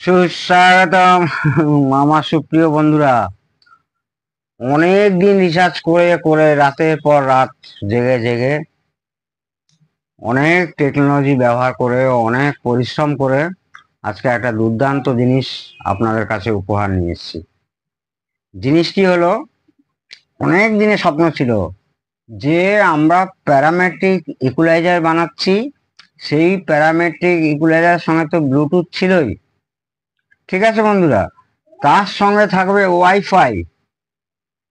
সুস্বাগতম আমার সুপ্রিয় বন্ধুরা। অনেক দিন রিসার্চ করে করে রাতের পর রাত জেগে জেগে অনেক টেকনোলজি ব্যবহার করে অনেক পরিশ্রম করে আজকে একটা দুর্দান্ত জিনিস আপনাদের কাছে উপহার নিয়ে এসেছি। জিনিসটি হলো, অনেক দিনের স্বপ্ন ছিল যে আমরা প্যারামেট্রিক ইকুয়ালাইজার বানাচ্ছি। সেই প্যারামেট্রিক ইকুয়ালাইজার সঙ্গে তো ব্লুটুথ ছিলই, ঠিক আছে বন্ধুরা, তার সঙ্গে থাকবে ওয়াইফাই।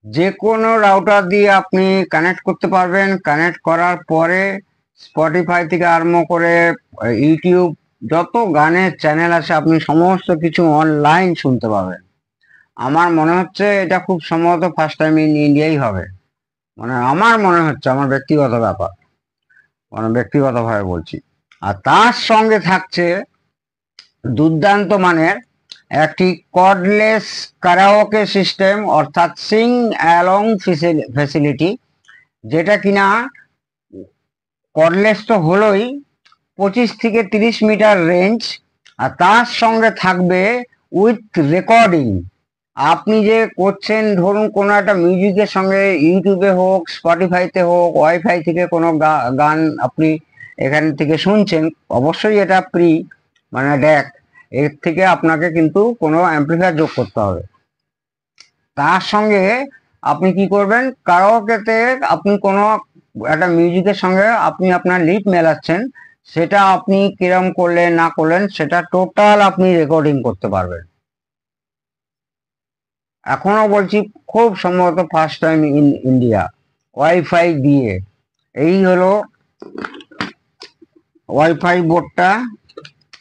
যে কোনো রাউটার দিয়ে আপনি কানেক্ট করতে পারবেন। কানেক্ট করার পরে স্পটিফাই থেকে আরম্ভ করে ইউটিউব, যত গানের চ্যানেল আছে আপনি সমস্ত কিছু অনলাইন শুনতে পাবেন। আমার মনে হচ্ছে এটা খুব সম্ভবত ফার্স্ট টাইম ইন ইন্ডিয়াই হবে। মানে আমার মনে হচ্ছে, আমার ব্যক্তিগত ব্যাপার, মানে ব্যক্তিগতভাবে বলছি। আর তার সঙ্গে থাকছে দুর্দান্ত মানের একটি কর্ডলেস কারাওকে সিস্টেম, অর্থাৎ সিং অ্যালং ফেসিলিটি, যেটা কিনা কর্ডলেস তো হলোই, 25 থেকে 30 মিটার রেঞ্জ। আর তার সঙ্গে থাকবে উইথ রেকর্ডিং। আপনি যে করছেন, ধরুন কোনো একটা মিউজিকের সঙ্গে ইউটিউবে হোক, স্পটিফাইতে হোক, ওয়াইফাই থেকে কোনো গান আপনি এখান থেকে শুনছেন, অবশ্যই এটা প্রি, মানে ড্যাক। এর থেকে আপনাকে কিন্তু কোনো অ্যাম্পলিফায়ার যোগ করতে হবে। তার সঙ্গে আপনি কি করবেন, কারাওকেতে আপনি কোনো একটা মিউজিকের সঙ্গে আপনি আপনার লিপ মেলাচ্ছেন, সেটা আপনি কিরম করলেন না করলেন সেটা টোটাল আপনি রেকর্ডিং করতে পারবেন। এখনো বলছি, খুব সম্ভবত first time in India wifi দিয়ে। এই হলো ওয়াইফাই বোর্ডটা।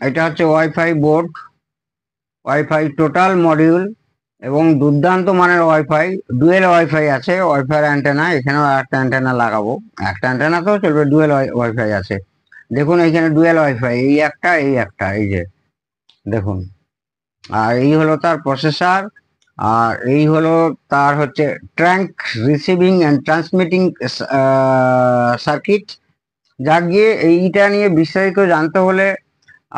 এটা হচ্ছে wifi board, wifi total module, এবং দুর্দান্ত মানের ওয়াইফাই। ডুয়েল ওয়াইফাই আছে, ওয়াইফাই অ্যান্টেনা, এখানেও একটা অ্যান্টেনা লাগাবো। একটা অ্যান্টেনাতেও চলবে, ডুয়েল ওয়াইফাই আছে। দেখুন এখানে ডুয়েল ওয়াইফাই, এই একটা এই একটা, এই যে দেখুন। আর এই হলো তার প্রসেসর, আর এই হলো তার হচ্ছে trunk receiving and transmitting circuit. যা গিয়ে এইটা নিয়ে বিস্তারিত জানতে হলে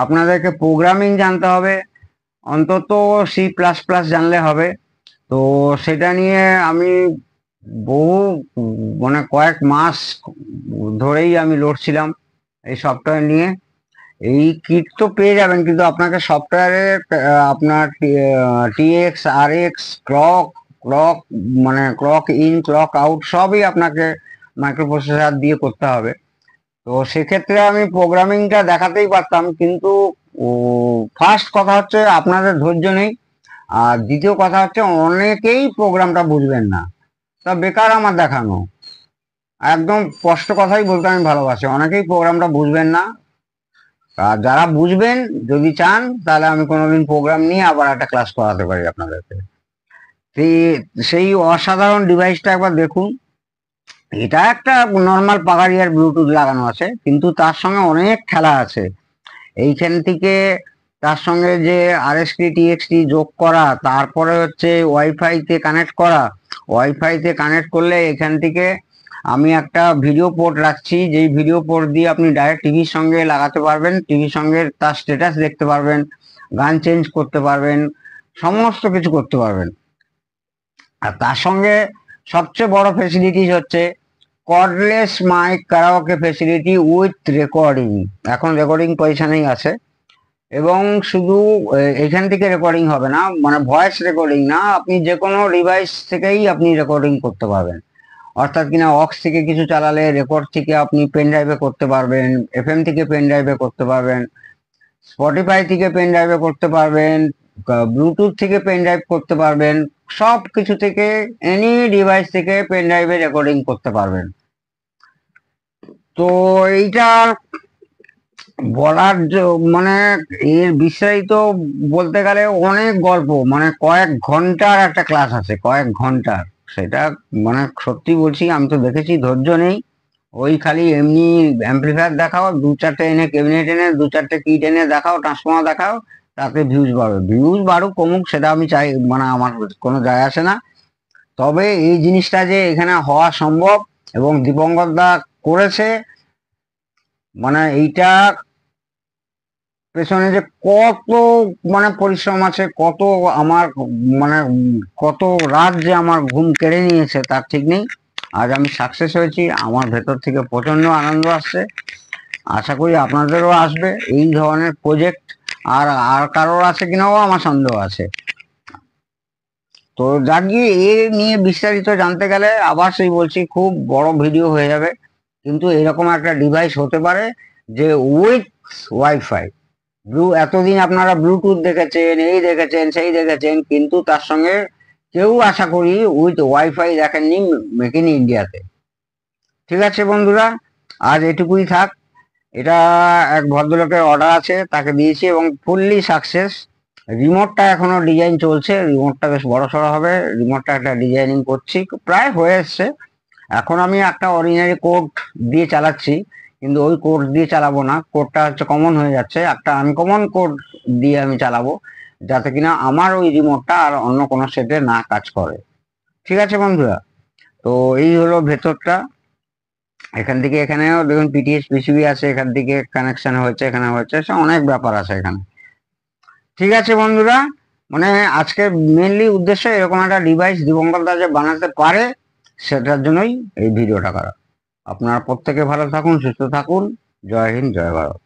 আপনাদেরকে প্রোগ্রামিং জানতে হবে, অন্তত C++ জানলে হবে। তো সেটা নিয়ে আমি বহু, মানে কয়েক মাস ধরেই আমি লড়ছিলাম এই সফটওয়্যার নিয়ে। এই কিট তো পেয়ে যাবেন, কিন্তু আপনাকে সফটওয়্যারে আপনার TX RX ক্লক, ক্লক মানে ক্লক ইন ক্লক আউট সবই আপনাকে মাইক্রোপ্রসেসর দিয়ে করতে হবে। তো সেক্ষেত্রে আমি প্রোগ্রামিংটা দেখাতেই পারতাম, কিন্তু ফার্স্ট কথা হচ্ছে আপনাদের ধৈর্য নেই, আর দ্বিতীয় কথা হচ্ছে অনেকেই প্রোগ্রামটা বুঝবেন না। তা বেকার আমার দেখানো, একদম স্পষ্ট কথাই বলতে আমি ভালোবাসি, অনেকেই প্রোগ্রামটা বুঝবেন না। আর যারা বুঝবেন, যদি চান তাহলে আমি কোনোদিন প্রোগ্রাম নিয়ে আবার একটা ক্লাস করাতে পারি আপনাদেরকে। সেই সেই অসাধারণ ডিভাইসটা একবার দেখুন। এটা একটা নর্মাল পাগারিয়ার ব্লুটুথ লাগানো আছে, কিন্তু তার সঙ্গে অনেক খেলা আছে। এইখান থেকে তার সঙ্গে যে RST TXT যোগ করা, তারপরে হচ্ছে ওয়াইফাইতে কানেক্ট করা। ওয়াইফাইতে কানেক্ট করলে এখান থেকে আমি একটা ভিডিও পোর্ট রাখছি, যেই ভিডিও পোর্ট দিয়ে আপনি ডাইরেক্ট টিভির সঙ্গে লাগাতে পারবেন, টিভির সঙ্গে তার স্ট্যাটাস দেখতে পারবেন, গান চেঞ্জ করতে পারবেন, সমস্ত কিছু করতে পারবেন। আর তার সঙ্গে সবচেয়ে বড় ফেসিলিটিস হচ্ছে cordless mic karaoke facility with recording. এখন রেকর্ডিং পজিশনেই আছে, এবং শুধু এখান থেকে রেকর্ডিং হবে না, মানে ভয়েস রেকর্ডিং না, আপনি যে কোনো ডিভাইস থেকেই আপনি রেকর্ডিং করতে পারবেন। অর্থাৎ কিনা অক্স থেকে কিছু চালালে রেকর্ড থেকে আপনি পেন ড্রাইভে করতে পারবেন, FM থেকে পেন ড্রাইভে করতে পারবেন, স্পটিফাই থেকে পেন ড্রাইভে করতে পারবেন, ব্লুটুথ থেকে পেন ড্রাইভ করতে পারবেন, সব কিছু থেকে, এনি ডিভাইস থেকে পেন ড্রাইভে রেকর্ডিং করতে পারবেন। তো এইটা বলার মানে এর বিস্তারিত বলতে গেলে অনেক গল্প, মানে কয়েক ঘন্টার একটা ক্লাস আছে, কয়েক ঘন্টার। সেটা মানে সত্যি বলছি, আমি তো দেখেছি, ধৈর্য নেই। ওই খালি এমনি অ্যাম্পলিফায়ার দেখাও, দু চারটে এনে ক্যাবিনেট এনে, দু চারটে কিট এনে দেখাও, ট্রান্সফর্মার দেখাও, তাতে ভিউজ বাড়বে। ভিউজ বাড়ুক কমুক সেটা আমি চাই, মানে আমার কোনো যায় আসে না। তবে এই জিনিসটা যে এখানে হওয়া সম্ভব এবং দীপঙ্কর দা করেছে, মানে এইটা পেছনে যে কত মানে পরিশ্রম আছে, কত আমার মানে কত রাত যে আমার ঘুম কেড়ে নিয়েছে তার ঠিক নেই। আজ আমি সাকসেস হয়েছি, আমার ভেতর থেকে প্রচন্ড আনন্দ আসছে। আশা করি আপনাদেরও আসবে এই ধরনের প্রজেক্ট। আর আর কারোর আছে কিনাও আমার সন্দেহ আছে। তো যাক গিয়ে এ নিয়ে বিস্তারিত জানতে গেলে আবার সেই বলছি খুব বড় ভিডিও হয়ে যাবে। কিন্তু এরকম একটা ডিভাইস হতে পারে যে উইথ ওয়াইফাই, এতদিন আপনারা ব্লুটুথ দেখেছেন, এই দেখেছেন, সেই দেখেছেন, কিন্তু তার সঙ্গে কেউ আশা করি উইথ ওয়াইফাই দেখেননি মেক ইন ইন্ডিয়াতে। ঠিক আছে বন্ধুরা, আজ এটুকুই থাক। এটা এক ভদ্রলোকের অর্ডার আছে, তাকে দিয়েছি এবং ফুললি সাকসেস। রিমোটটা এখনো ডিজাইন চলছে, রিমোটটা বেশ বড় সড়ো হবে। রিমোটটা একটা ডিজাইনিং করছি, প্রায় হয়ে এসছে। এখন আমি একটা অর্ডিনারি কোড দিয়ে চালাচ্ছি, কিন্তু ওই কোড দিয়ে চালাবো না, কোডটা হচ্ছে কমন হয়ে যাচ্ছে, একটা আনকমন কোড দিয়ে আমি চালাবো, যাতে কিনা আমার ওই রিমোটটা আর অন্য কোনো সেটে না কাজ করে। ঠিক আছে বন্ধুরা, তো এই হলো ভেতরটা। এখান থেকে এখানেও দেখুন পিটিএস পিসিবি আছে, এখান থেকে কানেকশন হয়েছে, এখানে হচ্ছে, সে অনেক ব্যাপার আছে এখানে। ঠিক আছে বন্ধুরা, মানে আজকে মেনলি উদ্দেশ্য এরকম একটা ডিভাইস দিবঙ্কর দা যে বানাতে পারে সেটার জন্যই এই ভিডিওটা করা। আপনারা প্রত্যেকে ভালো থাকুন, সুস্থ থাকুন। জয় হিন্দ, জয় ভারত।